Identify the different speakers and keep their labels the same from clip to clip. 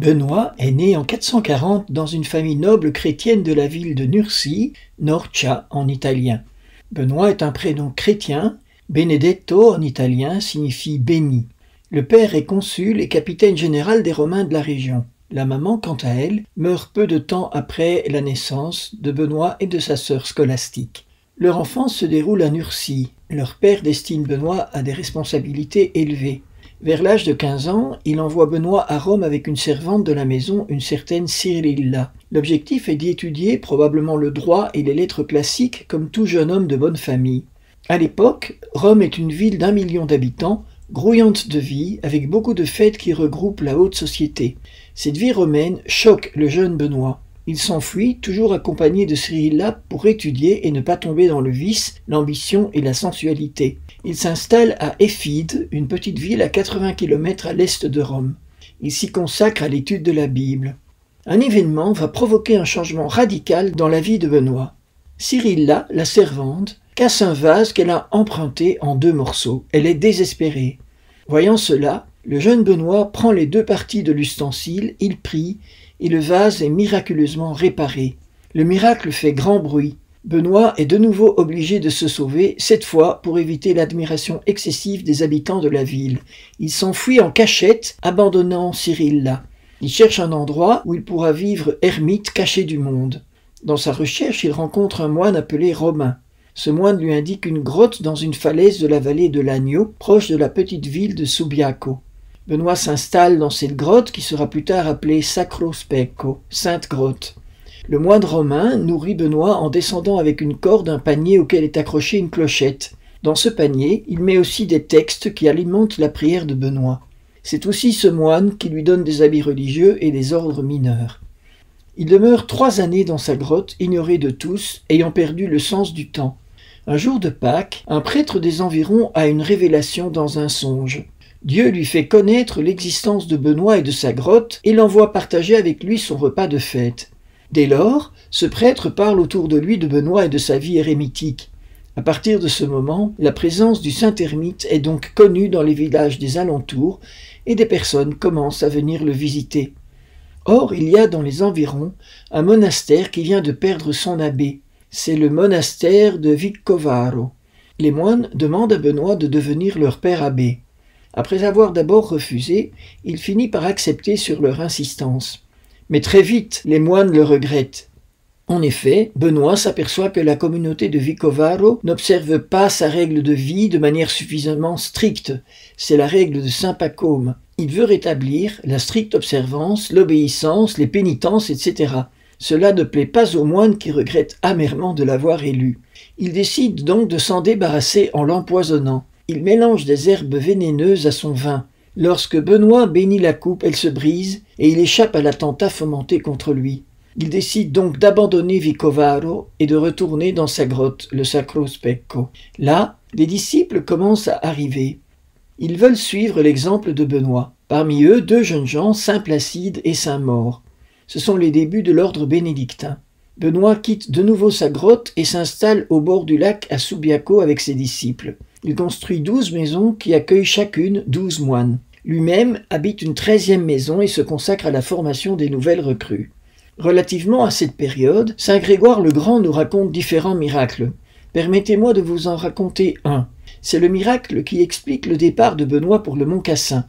Speaker 1: Benoît est né en 440 dans une famille noble chrétienne de la ville de Nursie, Norcia en italien. Benoît est un prénom chrétien, Benedetto en italien signifie béni. Le père est consul et capitaine général des Romains de la région. La maman, quant à elle, meurt peu de temps après la naissance de Benoît et de sa sœur scolastique. Leur enfance se déroule à Nursie. Leur père destine Benoît à des responsabilités élevées. Vers l'âge de 15 ans, il envoie Benoît à Rome avec une servante de la maison, une certaine Cyrilla. L'objectif est d'y étudier probablement le droit et les lettres classiques comme tout jeune homme de bonne famille. À l'époque, Rome est une ville d'1 million d'habitants, grouillante de vie, avec beaucoup de fêtes qui regroupent la haute société. Cette vie romaine choque le jeune Benoît. Il s'enfuit, toujours accompagné de Cyrilla, pour étudier et ne pas tomber dans le vice, l'ambition et la sensualité. Il s'installe à Éphide, une petite ville à 80 km à l'est de Rome. Il s'y consacre à l'étude de la Bible. Un événement va provoquer un changement radical dans la vie de Benoît. Cyrilla, la servante, casse un vase qu'elle a emprunté en 2 morceaux. Elle est désespérée. Voyant cela, le jeune Benoît prend les 2 parties de l'ustensile, il prie, et le vase est miraculeusement réparé. Le miracle fait grand bruit. Benoît est de nouveau obligé de se sauver, cette fois pour éviter l'admiration excessive des habitants de la ville. Il s'enfuit en cachette, abandonnant Cyrilla. Il cherche un endroit où il pourra vivre ermite caché du monde. Dans sa recherche, il rencontre un moine appelé Romain. Ce moine lui indique une grotte dans une falaise de la vallée de l'Agno, proche de la petite ville de Subiaco. Benoît s'installe dans cette grotte qui sera plus tard appelée Sacro Specco, Sainte Grotte. Le moine romain nourrit Benoît en descendant avec une corde un panier auquel est accrochée une clochette. Dans ce panier, il met aussi des textes qui alimentent la prière de Benoît. C'est aussi ce moine qui lui donne des habits religieux et des ordres mineurs. Il demeure 3 années dans sa grotte, ignoré de tous, ayant perdu le sens du temps. Un jour de Pâques, un prêtre des environs a une révélation dans un songe. Dieu lui fait connaître l'existence de Benoît et de sa grotte et l'envoie partager avec lui son repas de fête. Dès lors, ce prêtre parle autour de lui de Benoît et de sa vie érémitique. À partir de ce moment, la présence du saint ermite est donc connue dans les villages des alentours et des personnes commencent à venir le visiter. Or, il y a dans les environs un monastère qui vient de perdre son abbé. C'est le monastère de Vicovaro. Les moines demandent à Benoît de devenir leur père abbé. Après avoir d'abord refusé, il finit par accepter sur leur insistance. Mais très vite, les moines le regrettent. En effet, Benoît s'aperçoit que la communauté de Vicovaro n'observe pas sa règle de vie de manière suffisamment stricte. C'est la règle de saint Pacôme. Il veut rétablir la stricte observance, l'obéissance, les pénitences, etc. Cela ne plaît pas aux moines qui regrettent amèrement de l'avoir élu. Il décide donc de s'en débarrasser en l'empoisonnant. Il mélange des herbes vénéneuses à son vin. Lorsque Benoît bénit la coupe, elle se brise et il échappe à l'attentat fomenté contre lui. Il décide donc d'abandonner Vicovaro et de retourner dans sa grotte, le Sacro Specco. Là, les disciples commencent à arriver. Ils veulent suivre l'exemple de Benoît. Parmi eux, 2 jeunes gens, saint Placide et saint Maure. Ce sont les débuts de l'ordre bénédictin. Benoît quitte de nouveau sa grotte et s'installe au bord du lac à Subiaco avec ses disciples. Il construit 12 maisons qui accueillent chacune 12 moines. Lui-même habite une 13e maison et se consacre à la formation des nouvelles recrues. Relativement à cette période, saint Grégoire le Grand nous raconte différents miracles. Permettez-moi de vous en raconter un. C'est le miracle qui explique le départ de Benoît pour le Mont Cassin.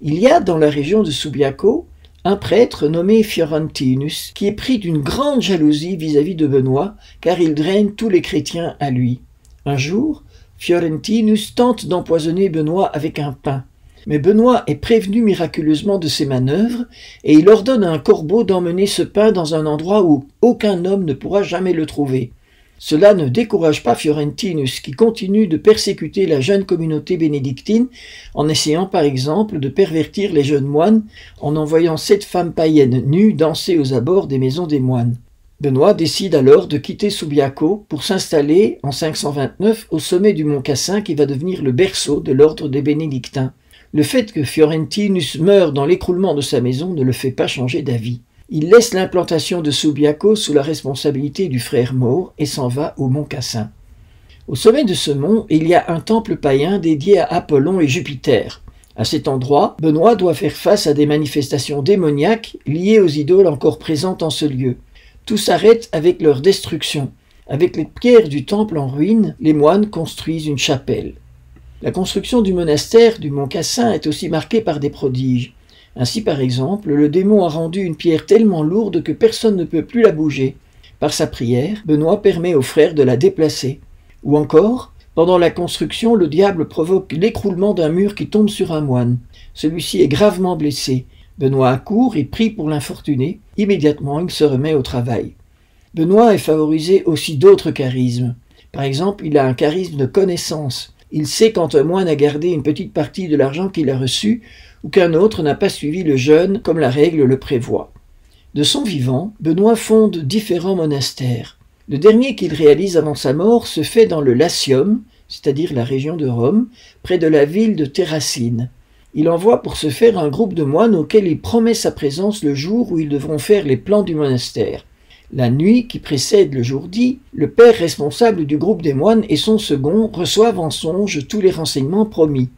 Speaker 1: Il y a dans la région de Subiaco un prêtre nommé Fiorentinus qui est pris d'une grande jalousie vis-à-vis de Benoît car il draine tous les chrétiens à lui. Un jour, Fiorentinus tente d'empoisonner Benoît avec un pain. Mais Benoît est prévenu miraculeusement de ses manœuvres et il ordonne à un corbeau d'emmener ce pain dans un endroit où aucun homme ne pourra jamais le trouver. Cela ne décourage pas Fiorentinus qui continue de persécuter la jeune communauté bénédictine en essayant par exemple de pervertir les jeunes moines en envoyant 7 femmes païennes nues danser aux abords des maisons des moines. Benoît décide alors de quitter Subiaco pour s'installer en 529 au sommet du mont Cassin qui va devenir le berceau de l'ordre des bénédictins. Le fait que Fiorentinus meure dans l'écroulement de sa maison ne le fait pas changer d'avis. Il laisse l'implantation de Subiaco sous la responsabilité du frère Maure et s'en va au mont Cassin. Au sommet de ce mont, il y a un temple païen dédié à Apollon et Jupiter. À cet endroit, Benoît doit faire face à des manifestations démoniaques liées aux idoles encore présentes en ce lieu. Tout s'arrête avec leur destruction. Avec les pierres du temple en ruine, les moines construisent une chapelle. La construction du monastère du Mont Cassin est aussi marquée par des prodiges. Ainsi, par exemple, le démon a rendu une pierre tellement lourde que personne ne peut plus la bouger. Par sa prière, Benoît permet aux frères de la déplacer. Ou encore, pendant la construction, le diable provoque l'écroulement d'un mur qui tombe sur un moine. Celui-ci est gravement blessé. Benoît accourt et prie pour l'infortuné. Immédiatement, il se remet au travail. Benoît est favorisé aussi d'autres charismes. Par exemple, il a un charisme de connaissance. Il sait quand un moine a gardé une petite partie de l'argent qu'il a reçu ou qu'un autre n'a pas suivi le jeûne comme la règle le prévoit. De son vivant, Benoît fonde différents monastères. Le dernier qu'il réalise avant sa mort se fait dans le Latium, c'est-à-dire la région de Rome, près de la ville de Terracine. Il envoie pour ce faire un groupe de moines auxquels il promet sa présence le jour où ils devront faire les plans du monastère. La nuit qui précède le jour dit, le père responsable du groupe des moines et son second reçoivent en songe tous les renseignements promis.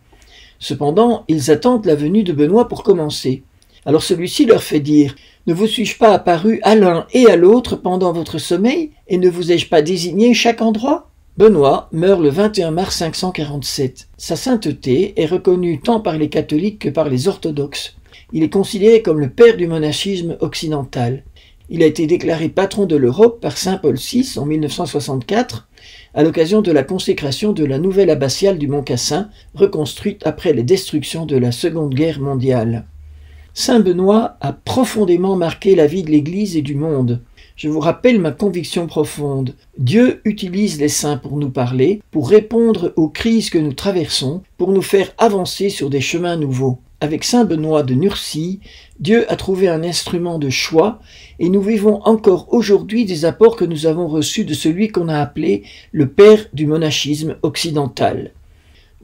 Speaker 1: Cependant, ils attendent la venue de Benoît pour commencer. Alors celui-ci leur fait dire « Ne vous suis-je pas apparu à l'un et à l'autre pendant votre sommeil, et ne vous ai-je pas désigné chaque endroit ?» Benoît meurt le 21 mars 547. Sa sainteté est reconnue tant par les catholiques que par les orthodoxes. Il est considéré comme le père du monachisme occidental. Il a été déclaré patron de l'Europe par saint Paul VI en 1964, à l'occasion de la consécration de la nouvelle abbatiale du Mont Cassin, reconstruite après les destructions de la Seconde Guerre mondiale. Saint Benoît a profondément marqué la vie de l'Église et du monde. Je vous rappelle ma conviction profonde. Dieu utilise les saints pour nous parler, pour répondre aux crises que nous traversons, pour nous faire avancer sur des chemins nouveaux. Avec saint Benoît de Nursie, Dieu a trouvé un instrument de choix et nous vivons encore aujourd'hui des apports que nous avons reçus de celui qu'on a appelé le père du monachisme occidental.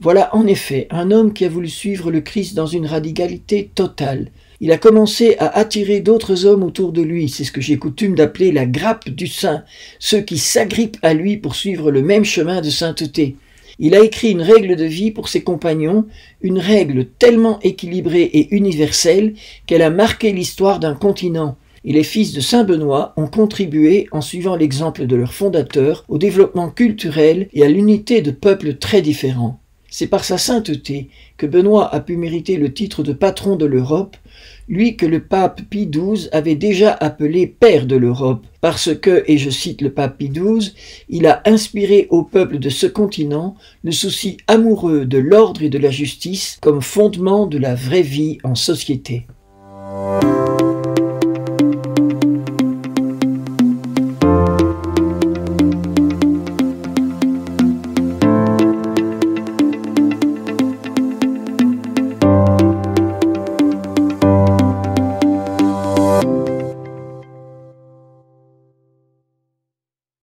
Speaker 1: Voilà en effet un homme qui a voulu suivre le Christ dans une radicalité totale. Il a commencé à attirer d'autres hommes autour de lui, c'est ce que j'ai coutume d'appeler la grappe du saint, ceux qui s'agrippent à lui pour suivre le même chemin de sainteté. Il a écrit une règle de vie pour ses compagnons, une règle tellement équilibrée et universelle qu'elle a marqué l'histoire d'un continent. Et les fils de saint Benoît ont contribué, en suivant l'exemple de leur fondateur, au développement culturel et à l'unité de peuples très différents. C'est par sa sainteté que Benoît a pu mériter le titre de patron de l'Europe, lui que le pape Pie XII avait déjà appelé père de l'Europe, parce que, et je cite le pape Pie XII, il a inspiré au peuple de ce continent le souci amoureux de l'ordre et de la justice comme fondement de la vraie vie en société.